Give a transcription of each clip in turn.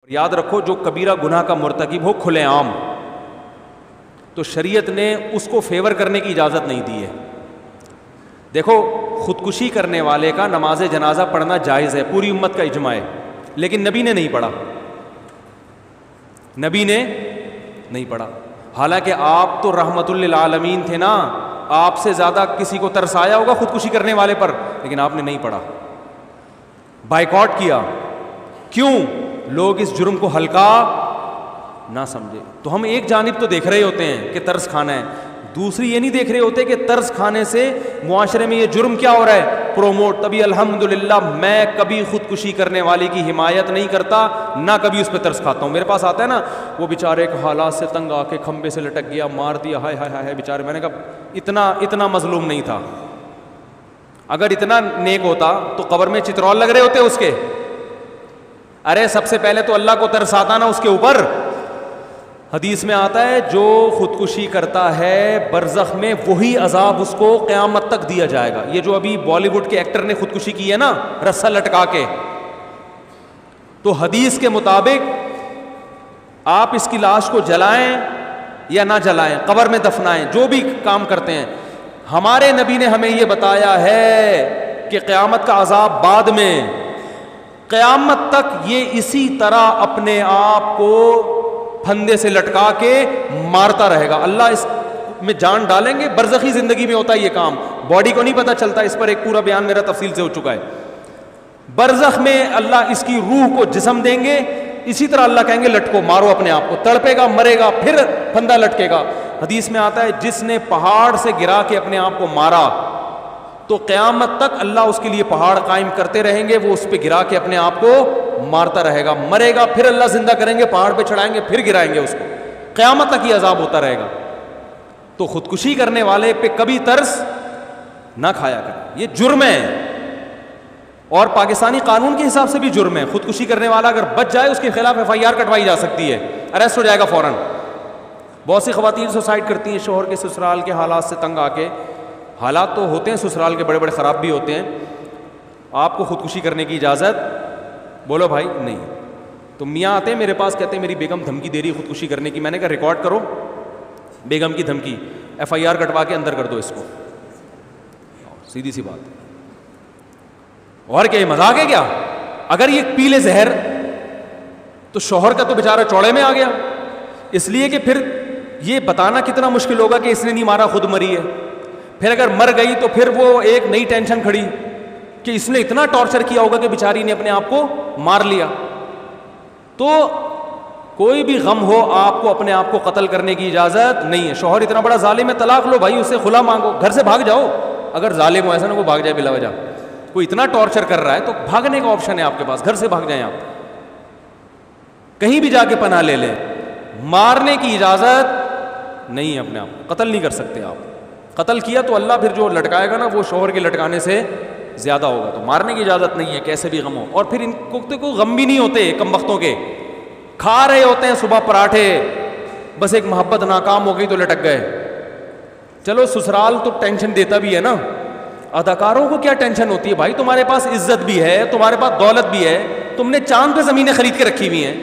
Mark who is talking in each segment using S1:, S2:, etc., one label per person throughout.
S1: یاد رکھو جو کبیرہ گناہ کا مرتکب ہو کھلے عام، تو شریعت نے اس کو فیور کرنے کی اجازت نہیں دی ہے. دیکھو خودکشی کرنے والے کا نماز جنازہ پڑھنا جائز ہے، پوری امت کا اجماع ہے، لیکن نبی نے نہیں پڑھا، نبی نے نہیں پڑھا. حالانکہ آپ تو رحمت للعالمین تھے نا، آپ سے زیادہ کسی کو ترس آیا ہوگا خودکشی کرنے والے پر، لیکن آپ نے نہیں پڑھا، بائیکاٹ کیا. کیوں؟ لوگ اس جرم کو ہلکا نہ سمجھے. تو ہم ایک جانب تو دیکھ رہے ہوتے ہیں کہ ترس کھانا ہے، دوسری یہ نہیں دیکھ رہے ہوتے کہ ترس کھانے سے معاشرے میں یہ جرم کیا ہو رہا ہے، پروموٹ. تبھی الحمدللہ میں کبھی خودکشی کرنے والے کی حمایت نہیں کرتا، نہ کبھی اس پہ ترس کھاتا ہوں. میرے پاس آتا ہے نا وہ بیچارے ایک حالات سے تنگ آ کے کھمبے سے لٹک گیا، مار دیا، ہائے ہائے ہائے بیچارے. میں نے کہا اتنا مظلوم نہیں تھا. اگر اتنا نیک ہوتا تو قبر میں چترول لگ رہے ہوتے اس کے. ارے سب سے پہلے تو اللہ کو ترس آتا نا اس کے اوپر. حدیث میں آتا ہے جو خودکشی کرتا ہے برزخ میں وہی عذاب اس کو قیامت تک دیا جائے گا. یہ جو ابھی بالی ووڈ کے ایکٹر نے خودکشی کی ہے نا رسہ لٹکا کے، تو حدیث کے مطابق آپ اس کی لاش کو جلائیں یا نہ جلائیں، قبر میں دفنائیں، جو بھی کام کرتے ہیں، ہمارے نبی نے ہمیں یہ بتایا ہے کہ قیامت کا عذاب بعد میں، قیامت تک یہ اسی طرح اپنے آپ کو پھندے سے لٹکا کے مارتا رہے گا. اللہ اس میں جان ڈالیں گے. برزخی زندگی میں ہوتا ہے یہ کام، باڈی کو نہیں پتہ چلتا. اس پر ایک پورا بیان میرا تفصیل سے ہو چکا ہے. برزخ میں اللہ اس کی روح کو جسم دیں گے، اسی طرح اللہ کہیں گے لٹکو، مارو اپنے آپ کو. تڑپے گا، مرے گا، پھر پھندا لٹکے گا. حدیث میں آتا ہے جس نے پہاڑ سے گرا کے اپنے آپ کو مارا تو قیامت تک اللہ اس کے لیے پہاڑ قائم کرتے رہیں گے، وہ اس پہ گرا کے اپنے آپ کو مارتا رہے گا. مرے گا، پھر اللہ زندہ کریں گے، پہاڑ پہ چڑھائیں گے، پھر گرائیں گے اس کو. قیامت تک یہ عذاب ہوتا رہے گا. تو خودکشی کرنے والے پہ کبھی ترس نہ کھایا کریں، یہ جرم ہے. اور پاکستانی قانون کے حساب سے بھی جرم ہے. خودکشی کرنے والا اگر بچ جائے اس کے خلاف FIR کٹوائی جا سکتی ہے، اریسٹ ہو جائے گا فوراً. بہت سی خواتین سوسائڈ کرتی ہیں شوہر کے سسرال کے حالات سے تنگ آ کے. حالات تو ہوتے ہیں سسرال کے بڑے بڑے خراب بھی ہوتے ہیں. آپ کو خودکشی کرنے کی اجازت بولو بھائی نہیں. تو میاں آتے ہیں میرے پاس، کہتے ہیں میری بیگم دھمکی دے رہی ہے خودکشی کرنے کی. میں نے کہا ریکارڈ کرو بیگم کی دھمکی، FIR کٹوا کے اندر کر دو اس کو. سیدھی سی بات. اور کیا یہ مذاق ہے کیا؟ اگر یہ پی لے زہر تو شوہر کا تو بیچارہ چوڑے میں آ گیا. اس لیے کہ پھر یہ بتانا کتنا مشکل ہوگا کہ اس نے نہیں مارا خود مری ہے. پھر اگر مر گئی تو پھر وہ ایک نئی ٹینشن کھڑی کہ اس نے اتنا ٹارچر کیا ہوگا کہ بیچاری نے اپنے آپ کو مار لیا. تو کوئی بھی غم ہو آپ کو اپنے آپ کو قتل کرنے کی اجازت نہیں ہے. شوہر اتنا بڑا ظالم ہے، طلاق لو بھائی، اس سے خلا مانگو، گھر سے بھاگ جاؤ. اگر ظالم ہو ایسا نہ وہ بھاگ جائے بلا وجہ، کوئی اتنا ٹارچر کر رہا ہے تو بھاگنے کا آپشن ہے آپ کے پاس، گھر سے بھاگ جائیں آپ، کہیں بھی جا کے پناہ لے لیں. مارنے کی اجازت نہیں ہے اپنے آپ کو، قتل نہیں کر سکتے آپ. قتل کیا تو اللہ پھر جو لٹکائے گا نا وہ شوہر کے لٹکانے سے زیادہ ہوگا. تو مارنے کی اجازت نہیں ہے کیسے بھی غم ہو. اور پھر ان کو تو کوئی غم بھی نہیں ہوتے کم وقتوں کے، کھا رہے ہوتے ہیں صبح پراٹھے، بس ایک محبت ناکام ہو گئی تو لٹک گئے. چلو سسرال تو ٹینشن دیتا بھی ہے نا، اداکاروں کو کیا ٹینشن ہوتی ہے بھائی؟ تمہارے پاس عزت بھی ہے، تمہارے پاس دولت بھی ہے، تم نے چاند پہ زمینیں خرید کے رکھی ہوئی ہیں،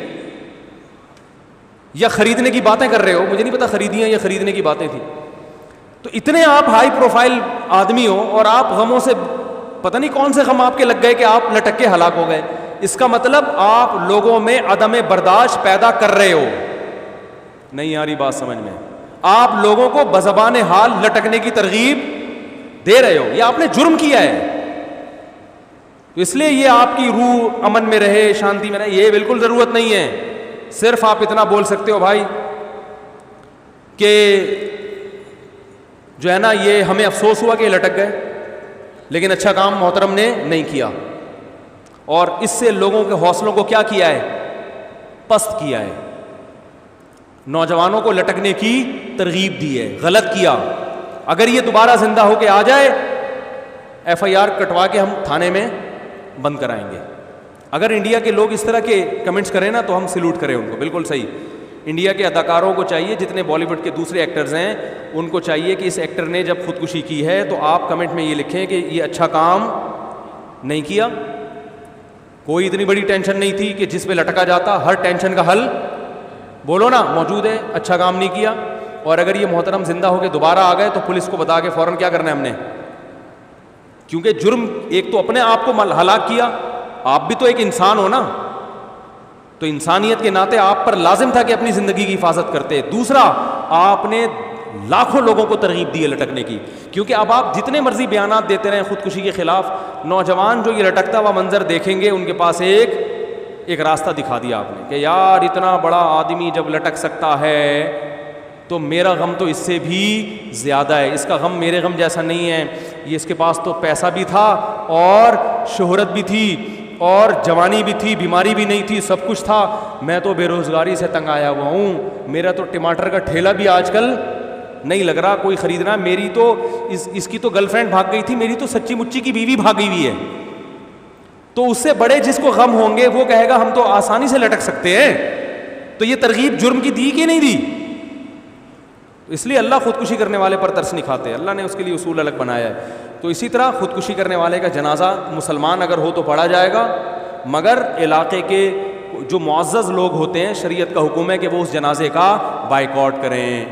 S1: یا خریدنے کی باتیں کر رہے ہو، مجھے نہیں پتا خریدی ہیں یا خریدنے کی باتیں تھیں. تو اتنے آپ ہائی پروفائل آدمی ہو اور آپ غموں سے پتہ نہیں کون سے غم آپ کے لگ گئے کہ آپ لٹک کے ہلاک ہو گئے. اس کا مطلب آپ لوگوں میں عدم برداشت پیدا کر رہے ہو. نہیں آ رہی بات سمجھ میں؟ آپ لوگوں کو بزبان حال لٹکنے کی ترغیب دے رہے ہو، یہ آپ نے جرم کیا ہے. تو اس لیے یہ آپ کی روح امن میں رہے، شانتی میں رہے، یہ بالکل ضرورت نہیں ہے. صرف آپ اتنا بول سکتے ہو بھائی کہ جو ہے نا یہ ہمیں افسوس ہوا کہ یہ لٹک گئے، لیکن اچھا کام محترم نے نہیں کیا. اور اس سے لوگوں کے حوصلوں کو کیا کیا ہے؟ پست کیا ہے. نوجوانوں کو لٹکنے کی ترغیب دی ہے، غلط کیا. اگر یہ دوبارہ زندہ ہو کے آ جائے FIR کٹوا کے ہم تھانے میں بند کرائیں گے. اگر انڈیا کے لوگ اس طرح کے کمنٹس کریں نا تو ہم سلوٹ کریں ان کو. بالکل صحیح. انڈیا کے اداکاروں کو چاہیے، جتنے بالی ووڈ کے دوسرے ایکٹرز ہیں ان کو چاہیے کہ اس ایکٹر نے جب خودکشی کی ہے تو آپ کمنٹ میں یہ لکھیں کہ یہ اچھا کام نہیں کیا. کوئی اتنی بڑی ٹینشن نہیں تھی کہ جس پہ لٹکا جاتا. ہر ٹینشن کا حل بولو نا موجود ہے. اچھا کام نہیں کیا, اور اگر یہ محترم زندہ ہو کے دوبارہ آ گئے تو پولیس کو بتا کے فوراً کیا کرنا ہے ہم نے, کیونکہ جرم ایک تو اپنے آپ کو ہلاک کیا, آپ بھی تو ایک انسان ہو نا, تو انسانیت کے ناطے آپ پر لازم تھا کہ اپنی زندگی کی حفاظت کرتے. دوسرا, آپ نے لاکھوں لوگوں کو ترغیب دی ہے لٹکنے کی, کیونکہ اب آپ جتنے مرضی بیانات دیتے رہیں خودکشی کے خلاف, نوجوان جو یہ لٹکتا ہوا منظر دیکھیں گے ان کے پاس ایک راستہ دکھا دیا آپ نے کہ یار اتنا بڑا آدمی جب لٹک سکتا ہے تو میرا غم تو اس سے بھی زیادہ ہے, اس کا غم میرے غم جیسا نہیں ہے. یہ اس کے پاس تو پیسہ بھی تھا اور شہرت بھی تھی اور جوانی بھی تھی, بیماری بھی نہیں تھی, سب کچھ تھا. میں تو بے روزگاری سے تنگ آیا ہوا ہوں, میرا تو ٹماٹر کا ٹھیلا بھی آج کل نہیں لگ رہا کوئی خریدنا. میری تو اس کی تو گرل فرینڈ بھاگ گئی تھی, میری تو سچی مچی کی بیوی بھاگی ہوئی ہے. تو اس سے بڑے جس کو غم ہوں گے وہ کہے گا ہم تو آسانی سے لٹک سکتے ہیں. تو یہ ترغیب جرم کی دی کہ نہیں دی؟ اس لیے اللہ خودکشی کرنے والے پر ترس نہیں کھاتے, اللہ نے اس کے لیے اصول الگ بنایا ہے. تو اسی طرح خودکشی کرنے والے کا جنازہ مسلمان اگر ہو تو پڑھا جائے گا, مگر علاقے کے جو معزز لوگ ہوتے ہیں شریعت کا حکم ہے کہ وہ اس جنازے کا بائیکاٹ کریں.